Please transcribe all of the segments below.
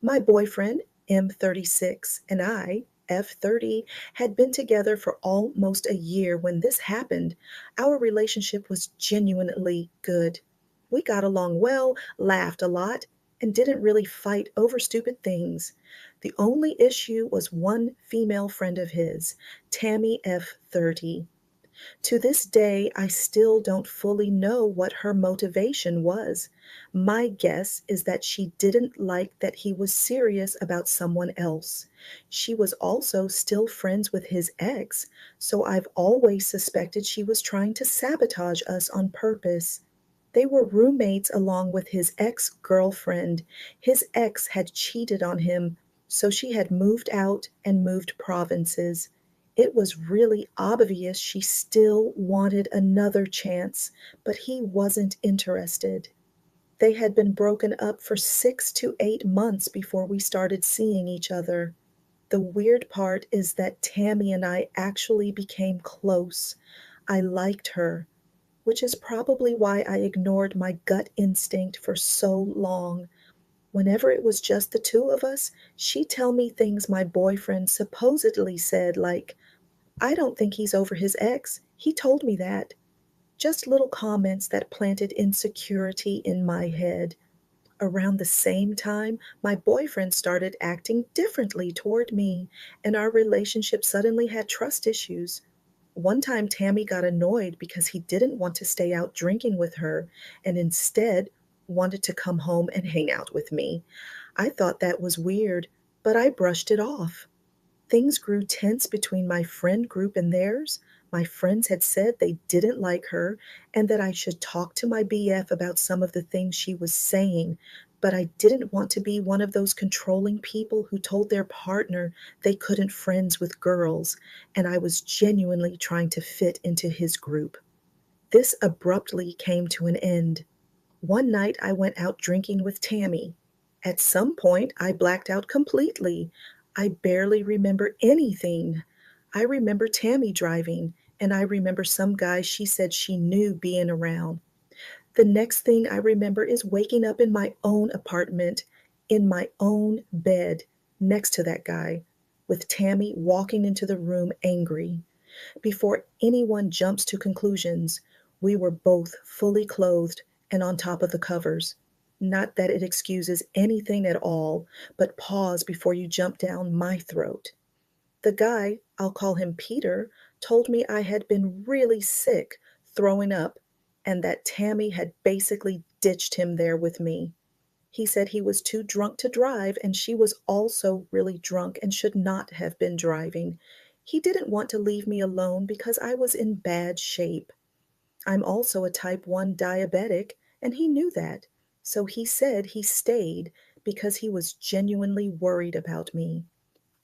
My boyfriend, M36, and I, F30, had been together for almost a year when this happened. Our relationship was genuinely good. We got along well, laughed a lot, and didn't really fight over stupid things. The only issue was one female friend of his, Tammy F30. To this day, I still don't fully know what her motivation was. My guess is that she didn't like that he was serious about someone else. She was also still friends with his ex, so I've always suspected she was trying to sabotage us on purpose. They were roommates along with his ex-girlfriend. His ex had cheated on him, so she had moved out and moved provinces. It was really obvious she still wanted another chance, but he wasn't interested. They had been broken up for 6 to 8 months before we started seeing each other. The weird part is that Tammy and I actually became close. I liked her, which is probably why I ignored my gut instinct for so long. Whenever it was just the two of us, she'd tell me things my boyfriend supposedly said, like, I don't think he's over his ex. He told me that. Just little comments that planted insecurity in my head. Around the same time, my boyfriend started acting differently toward me, and our relationship suddenly had trust issues. One time, Tammy got annoyed because he didn't want to stay out drinking with her and instead wanted to come home and hang out with me. I thought that was weird, but I brushed it off. Things grew tense between my friend group and theirs. My friends had said they didn't like her and that I should talk to my BF about some of the things she was saying, but I didn't want to be one of those controlling people who told their partner they couldn't friends with girls, and I was genuinely trying to fit into his group. This abruptly came to an end. One night I went out drinking with Tammy. At some point, I blacked out completely. I barely remember anything. I remember Tammy driving, and I remember some guy she said she knew being around. The next thing I remember is waking up in my own apartment, in my own bed, next to that guy, with Tammy walking into the room angry. Before anyone jumps to conclusions, we were both fully clothed and on top of the covers. Not that it excuses anything at all, but pause before you jump down my throat. The guy, I'll call him Peter, told me I had been really sick, throwing up, and that Tammy had basically ditched him there with me. He said he was too drunk to drive, and she was also really drunk and should not have been driving. He didn't want to leave me alone because I was in bad shape. I'm also a type 1 diabetic, and he knew that. So he said he stayed because he was genuinely worried about me.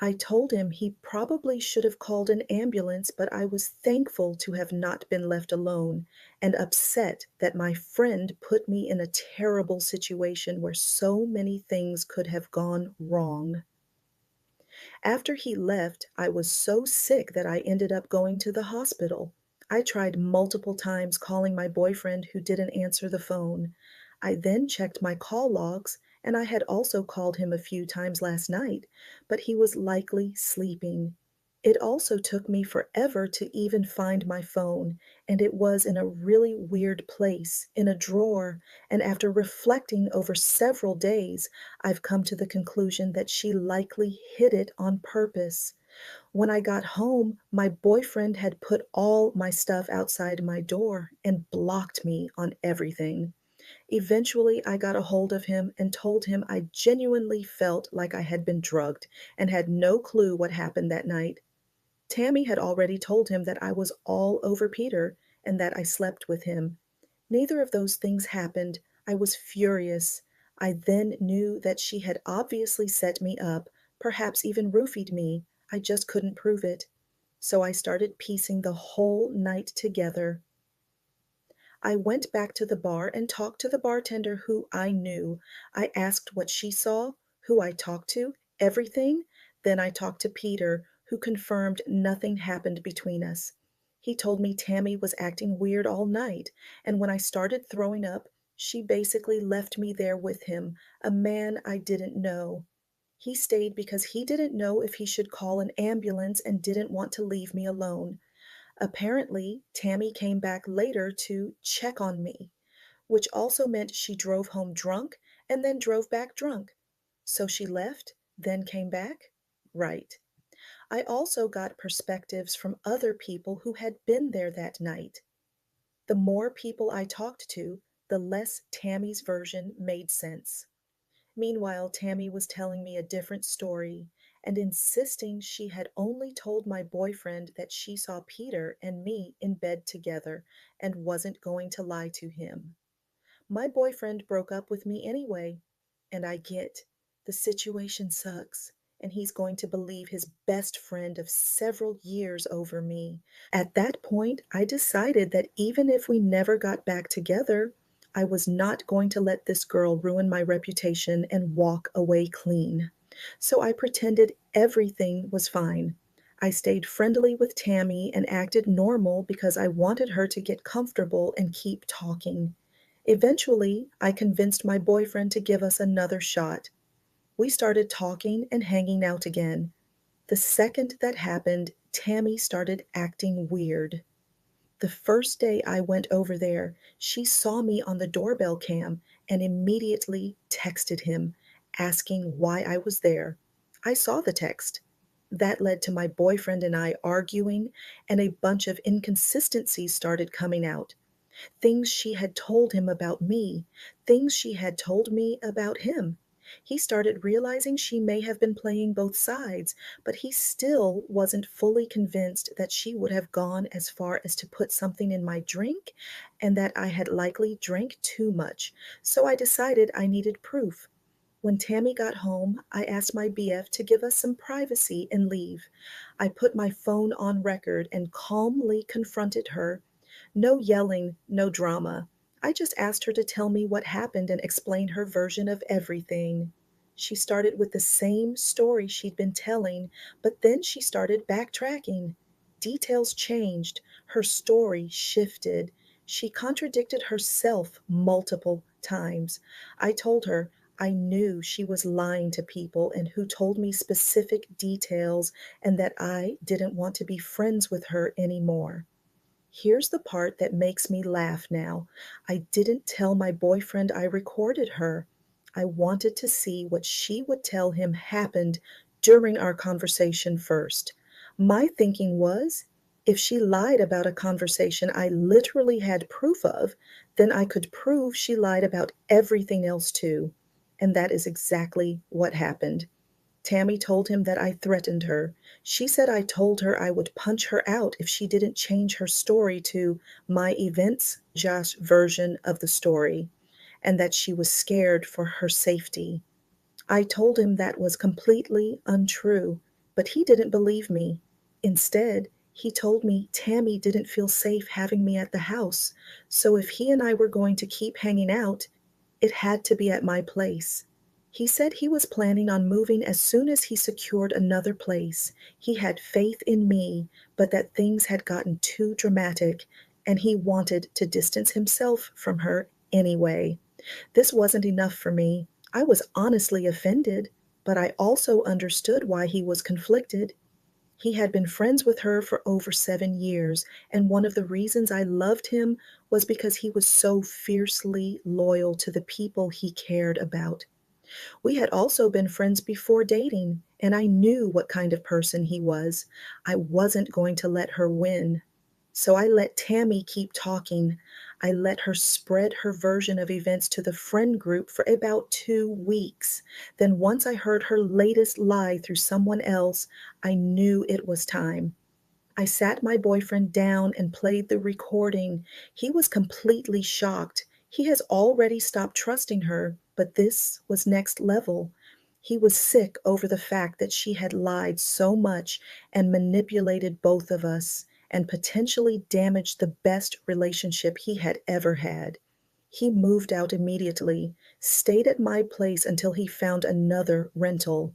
I told him he probably should have called an ambulance, but I was thankful to have not been left alone and upset that my friend put me in a terrible situation where so many things could have gone wrong. After he left, I was so sick that I ended up going to the hospital. I tried multiple times calling my boyfriend who didn't answer the phone. I then checked my call logs, and I had also called him a few times last night, but he was likely sleeping. It also took me forever to even find my phone, and it was in a really weird place, in a drawer, and after reflecting over several days, I've come to the conclusion that she likely hid it on purpose. When I got home, my boyfriend had put all my stuff outside my door and blocked me on everything. Eventually, I got a hold of him and told him I genuinely felt like I had been drugged and had no clue what happened that night. Tammy had already told him that I was all over Peter and that I slept with him. Neither of those things happened. I was furious. I then knew that she had obviously set me up, perhaps even roofied me. I just couldn't prove it. So I started piecing the whole night together. I went back to the bar and talked to the bartender who I knew. I asked what she saw, who I talked to, everything. Then I talked to Peter, who confirmed nothing happened between us. He told me Tammy was acting weird all night, and when I started throwing up, she basically left me there with him, a man I didn't know. He stayed because he didn't know if he should call an ambulance and didn't want to leave me alone. Apparently, Tammy came back later to check on me, which also meant she drove home drunk and then drove back drunk. So she left, then came back? Right. I also got perspectives from other people who had been there that night. The more people I talked to, the less Tammy's version made sense. Meanwhile, Tammy was telling me a different story and insisting she had only told my boyfriend that she saw Peter and me in bed together and wasn't going to lie to him. My boyfriend broke up with me anyway, and I get the situation sucks, and he's going to believe his best friend of several years over me. At that point, I decided that even if we never got back together, I was not going to let this girl ruin my reputation and walk away clean. So I pretended everything was fine. I stayed friendly with Tammy and acted normal because I wanted her to get comfortable and keep talking. Eventually, I convinced my boyfriend to give us another shot. We started talking and hanging out again. The second that happened, Tammy started acting weird. The first day I went over there, she saw me on the doorbell cam and immediately texted him, asking why I was there. I saw the text. That led to my boyfriend and I arguing, and a bunch of inconsistencies started coming out. Things she had told him about me, things she had told me about him. He started realizing she may have been playing both sides, but he still wasn't fully convinced that she would have gone as far as to put something in my drink and that I had likely drank too much. So I decided I needed proof. When Tammy got home, I asked my BF to give us some privacy and leave. I put my phone on record and calmly confronted her. No yelling, no drama. I just asked her to tell me what happened and explain her version of everything. She started with the same story she'd been telling, but then she started backtracking. Details changed. Her story shifted. She contradicted herself multiple times. I told her I knew she was lying to people and who told me specific details and that I didn't want to be friends with her anymore. Here's the part that makes me laugh now. I didn't tell my boyfriend I recorded her. I wanted to see what she would tell him happened during our conversation first. My thinking was, if she lied about a conversation I literally had proof of, then I could prove she lied about everything else too. And that is exactly what happened. Tammy told him that I threatened her. She said I told her I would punch her out if she didn't change her story to my events Josh version of the story, and that she was scared for her safety. I told him that was completely untrue, but he didn't believe me. Instead, he told me Tammy didn't feel safe having me at the house, so if he and I were going to keep hanging out, it had to be at my place. He said he was planning on moving as soon as he secured another place. He had faith in me, but that things had gotten too dramatic, and he wanted to distance himself from her anyway. This wasn't enough for me. I was honestly offended, but I also understood why he was conflicted. He had been friends with her for over 7 years, and one of the reasons I loved him was because he was so fiercely loyal to the people he cared about. We had also been friends before dating, and I knew what kind of person he was. I wasn't going to let her win. So I let Tammy keep talking. I let her spread her version of events to the friend group for about 2 weeks. Then, once I heard her latest lie through someone else, I knew it was time. I sat my boyfriend down and played the recording. He was completely shocked. He has already stopped trusting her, but this was next level. He was sick over the fact that she had lied so much and manipulated both of us and potentially damaged the best relationship he had ever had. He moved out immediately, stayed at my place until he found another rental.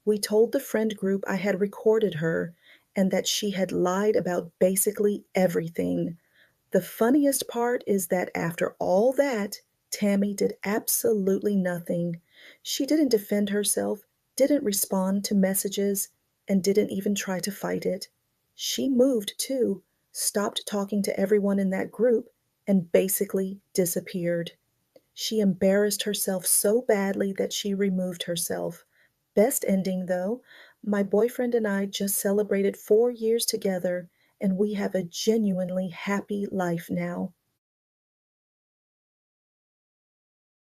We told the friend group I had recorded her and that she had lied about basically everything. The funniest part is that after all that, Tammy did absolutely nothing. She didn't defend herself. didn't respond to messages, and didn't even try to fight it. She moved too, stopped talking to everyone in that group, and basically disappeared. She embarrassed herself so badly that she removed herself. Best ending, though, my boyfriend and I just celebrated 4 years together, and we have a genuinely happy life now.